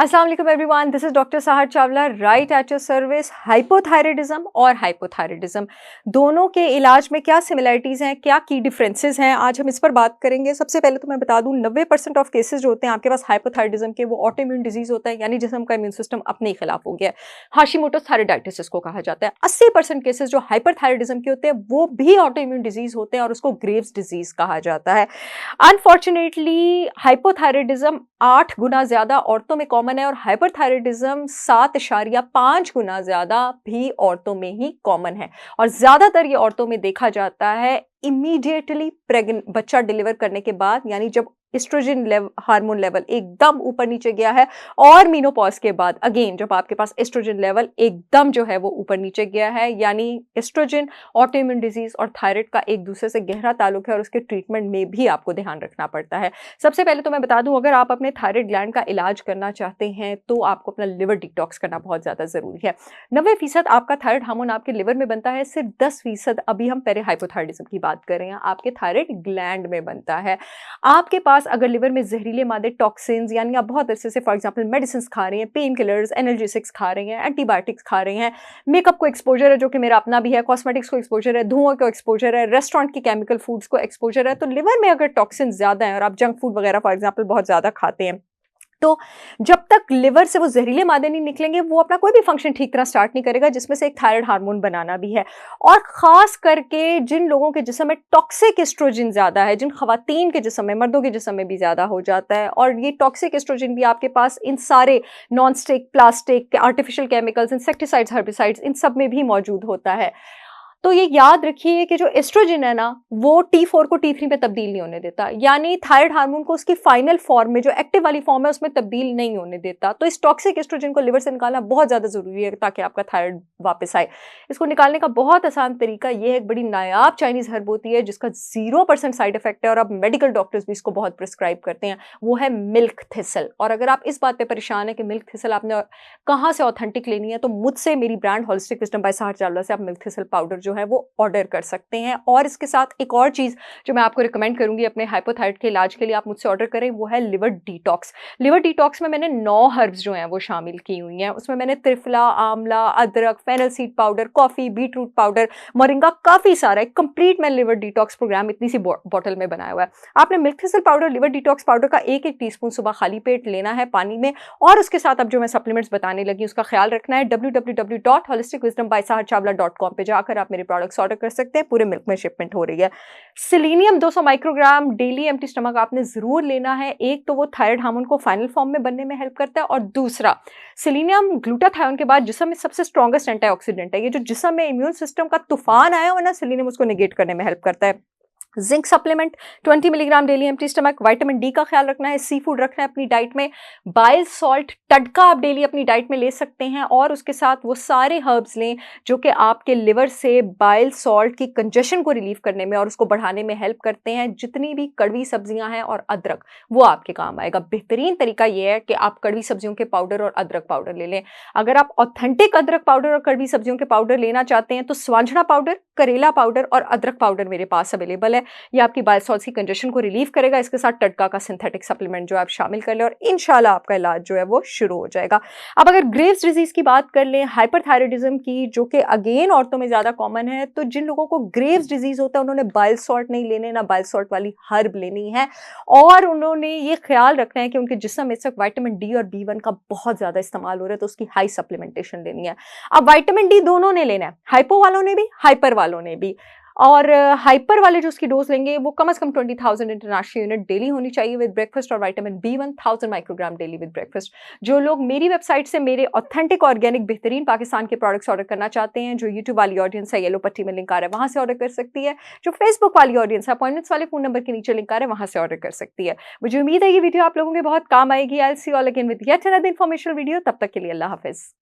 अस्सलाम वालेकुम everyone, this is doctor Sahar Chawla right at your service. Hypothyroidism और हाइपोथायराइडिज्म दोनों के इलाज में क्या सिमिलरिटीज़ हैं, क्या की डिफरेंसेस हैं, आज हम इस पर बात करेंगे। सबसे पहले तो मैं बता दूं 90% ऑफ केसेस जो होते हैं आपके पास हाइपोथायराइडिज्म के, वो ऑटो इम्यून डिजीज होता है, यानी जिसम का इम्यून सिस्टम अपने ही खिलाफ हो गया है। हाशिमोटोस थायराइडाइटिस इसको कहा जाता है। 80% केसेस जो हाइपरथायराइडिज्म के होते हैं वो भी ऑटो इम्यून डिजीज होते हैं और उसको ग्रेव्स डिजीज कहा जाता है। अनफॉर्चुनेटली हाइपोथायराइडिज्म 8 गुना ज्यादा औरतों में कॉमन है और हाइपरथायराइडिज्म 7.5 गुना ज्यादा भी औरतों में ही कॉमन है। और ज्यादातर ये औरतों में देखा जाता है इमीडिएटली प्रेग्नेंट बच्चा डिलीवर करने के बाद, यानी जब एस्ट्रोजन हार्मोन लेवल एकदम ऊपर नीचे गया है, और मीनोपॉज के बाद अगेन जब आपके पास एस्ट्रोजन लेवल एकदम जो है वो ऊपर नीचे गया है, यानी एस्ट्रोजन, ऑटो इम्यून डिजीज और थायराइड का एक दूसरे से गहरा ताल्लुक है और उसके ट्रीटमेंट में भी आपको ध्यान रखना पड़ता है। सबसे पहले तो मैं बता दूं, अगर आप अपने थायराइड ग्लैंड का इलाज करना चाहते हैं तो आपको अपना लिवर डिटॉक्स करना बहुत ज्यादा जरूरी है। 90% आपका थायराइड हार्मोन आपके लिवर में बनता है, सिर्फ 10% अभी हम पेरे हाइपोथायराइडिज्म की बात कर रहे हैं आपके थायराइड ग्लैंड में बनता है। आपके पास अगर लिवर में जहरीले मादे टॉक्सिन्स, यानी आप बहुत अरसे से फॉर एग्जांपल मेडिसिन खा रहे हैं, पेन किलर्स, एनाल्जेसिक्स खा रहे हैं, एंटीबायोटिक्स खा रहे हैं, मेकअप को एक्सपोजर है जो कि मेरा अपना भी है, कॉस्मेटिक्स को एक्सपोजर है, धुआं को एक्सपोजर है, रेस्टोरेंट की केमिकल फूड्स को एक्सपोजर है, तो लिवर में अगर टॉक्सिन ज्यादा है और आप जंक फूड वगैरह फॉर एग्जाम्पल बहुत ज्यादा खाते हैं, तो जब तक लिवर से वो जहरीले मादे नहीं निकलेंगे वो अपना कोई भी फंक्शन ठीक तरह स्टार्ट नहीं करेगा, जिसमें से एक थायराइड हार्मोन बनाना भी है। और खास करके जिन लोगों के जिस्म में टॉक्सिक एस्ट्रोजन ज्यादा है, जिन खवातीन के जिस्म में, मर्दों के जिस्म में भी ज्यादा हो जाता है, और ये टॉक्सिक एस्ट्रोजन भी आपके पास इन सारे non stick, plastic, artificial chemicals, insecticides, herbicides, इन सब में भी मौजूद होता है। तो ये याद रखिए कि जो एस्ट्रोजन है ना, वो T4 को T3 पे तब्दील नहीं होने देता, यानी थायराइड हार्मोन को उसकी फाइनल फॉर्म में, जो एक्टिव वाली फॉर्म है, उसमें तब्दील नहीं होने देता। तो इस टॉक्सिक एस्ट्रोजन को लिवर से निकालना बहुत ज्यादा जरूरी है ताकि आपका थायराइड वापस आए। इसको निकालने का बहुत आसान तरीका ये है, एक बड़ी नायाब चाइनीज हर्ब होती है जिसका 0% साइड इफेक्ट है और अब मेडिकल डॉक्टर्स भी इसको बहुत प्रिस्क्राइब करते हैं, वो है मिल्क थिसल। और अगर आप इस बात पे परेशान है कि मिल्क थिसल आपने कहाँ से ऑथेंटिक लेनी है, तो मुझसे, मेरी brand holistic wisdom by Sahar Chawla से आप मिल्क थिसल पाउडर जो है वो ऑर्डर कर सकते हैं। और इसके साथ एक और चीज जो मैं आपको रिकमेंड करूंगी अपने हाइपोथायराइड के इलाज के लिए आप मुझसे ऑर्डर करें, वो है लिवर डिटॉक्स। लिवर डिटॉक्स में मैंने 9 हर्ब्स जो हैं वो शामिल की हुई हैं। उसमें मैंने त्रिफला, आंवला, अदरक, fennel seed powder, coffee, beetroot powder, moringa, काफी सारा एक कंप्लीट मैं लिवर डिटॉक्स प्रोग्राम इतनी सी बॉटल में बनाया हुआ है। आपने milk thistle powder, liver detox powder का एक एक टीस्पून सुबह खाली पेट लेना है पानी में, और उसके साथ अब जो मैं सप्लीमेंट्स बताने लगी उसका ख्याल रखना है। www.holisticwisdombysaharchavla.com पे जाकर आप मेरे प्रोडक्ट्स ऑर्डर कर सकते हैं, पूरे मिल्क में शिपमेंट हो रही है। Selenium 200 microgram daily empty stomach आपने जरूर लेना है। एक तो वो थायराइड हार्मोन को फाइनल फॉर्म में बनने में हेल्प करता है, और दूसरा सेलेनियम ग्लूटाथायोन के बाद जिस्म में सबसे स्ट्रॉन्गेस्ट एंटीऑक्सीडेंट है। ये जो जिस्म में इम्यून सिस्टम का तूफान आया हो ना, सेलेनियम उसको नेगेट करने में हेल्प करता है। Zinc supplement 20 milligram daily empty stomach. Vitamin D का ख्याल रखना है, सी फूड रखना है अपनी डाइट में। बाइल सॉल्ट टटका आप डेली अपनी डाइट में ले सकते हैं, और उसके साथ वो सारे हर्ब्स लें जो कि आपके लिवर से बाइल सॉल्ट की कंजेशन को रिलीव करने में और उसको बढ़ाने में हेल्प करते हैं। जितनी भी कड़वी सब्जियां हैं और अदरक, वो आपके काम आएगा। बेहतरीन तरीका यह है कि आप कड़वी सब्जियों के पाउडर और अदरक पाउडर ले लें। अगर आप ऑथेंटिक अदरक पाउडर और कड़वी सब्जियों के पाउडर लेना चाहते हैं तो स्वांजना पाउडर, करेला पाउडर और अदरक पाउडर मेरे पास अवेलेबल है। ये आपकी बाइल सॉल्ट की कंजेशन को रिलीव करेगा। इसके साथ टटका का सिंथेटिक सप्लीमेंट जो आप शामिल कर लें और इंशाल्लाह आपका इलाज जो है वो शुरू हो जाएगा। अब अगर ग्रेव्स डिजीज की बात कर लें, हाइपरथायराइडिज्म की, जो कि अगेन औरतों में ज्यादा कॉमन है, तो जिन लोगों को ग्रेव्स डिजीज होता है उन्होंने बाइल सॉल्ट नहीं लेने, ना बाइल सॉल्ट वाली हर्ब लेनी है, और उन्होंने ये ख्याल रखना है कि उनके जिस्म में इस वक्त विटामिन डी और B1 का बहुत ज्यादा इस्तेमाल हो रहा है, तो उसकी हाई सप्लीमेंटेशन लेनी है। अब विटामिन डी दोनों ने लेना है, हाइपो वालों ने भी, हाइपर वालों ने भी। और हाइपर वाले जो उसकी डोज लेंगे वो कम से कम 20,000 इंटरनेशनल यूनिट डेली होनी चाहिए विद ब्रेकफास्ट, और vitamin B1 1000 microgram daily with breakfast. जो लोग मेरी वेबसाइट से मेरे ऑथेंटिक ऑर्गेनिक बेहतरीन पाकिस्तान के प्रोडक्ट्स ऑर्डर करना चाहते हैं, जो यूट्यूब वाली ऑडियंस है, येलो पट्टी में लिंक आ रहा है, वहां से ऑर्डर कर सकती है। जो फेसबुक वाली ऑडियंस है, अपॉइंटमेंट्स वाले फोन नंबर के नीचे लिंक आ रहा है, वहां से ऑर्डर कर सकती है। मुझे उम्मीद है ये वीडियो आप लोगों के बहुत काम आएगी। I will see you all again with yet another informational video. तब तक के लिए अल्लाह हाफिज।